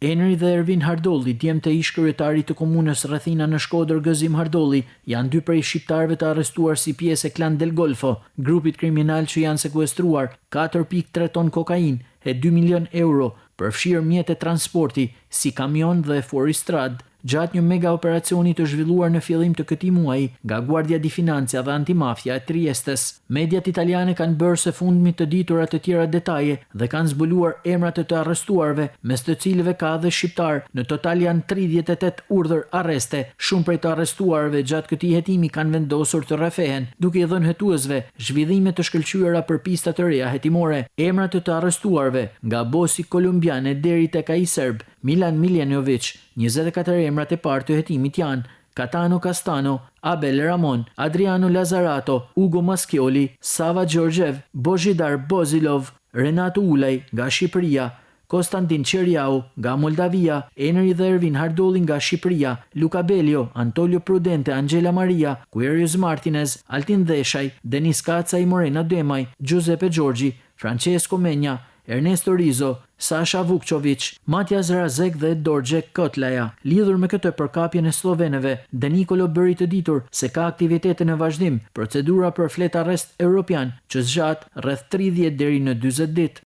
Enri dhe Ervin Hardolli, djemtë e ish kryetari të komunës Rrethina në Shkodër Gëzim Hardolli, janë dy prej shqiptarëve të arrestuar si pjesë e Clan del Golfo, grupit kriminal që janë sekuestruar 4.3 ton kokainë e 2 milion euro, përfshirë mjete transporti si kamion dhe foristrad, gjatë një mega operacioni të zhvilluar në fillim të këtij muaji nga Guardia di Finanza dhe Antimafia e Triestes. Mediat italiane kanë bërë së fundmi të ditura të tjera detaje dhe kanë zbuluar emrat e të arrestuarve, mes të cilëve ka dhe shqiptar. Në total janë 38 urdhër arreste. Shumë prej të arrestuarve gjatë këtij hetimi kanë vendosur të rrefehen, duke i dhënë hetuesve zhvillime të shkëlqyera për pista të reja hetimore. Emrat e të arrestuarve, nga bosi kolumbiane deri tek ai serb, Milan Miljanović, 24 emrat e parë të hetimit janë Catano Castano, Abel Ramon, Adriano Lazzarato, Ugo Maschioli, Sava Georgiev, Božidar Bozilov, Renato Ulaj nga Shqipëria, Konstantin Qeriau nga Moldavia, Enri dhe Ervin Hardolli nga Shqipëria, Luca Belio, Antonio Prudente, Angela Maria, Quirius Martinez, Altin Dheshaj, Denis Kaca i Morena Demaj, Giuseppe Giorgi, Francesco Menja, Ernesto Rizzo, Sasha Vukčović, Matjas Razek dhe Dorje Kotlaja. Lidhur me këtë përkapjen e slovenëve, De Nicolo bëri të ditur se ka aktivitete në vazhdim, procedura për flet arrest europian që zgjat rreth 30 deri në 40 ditë.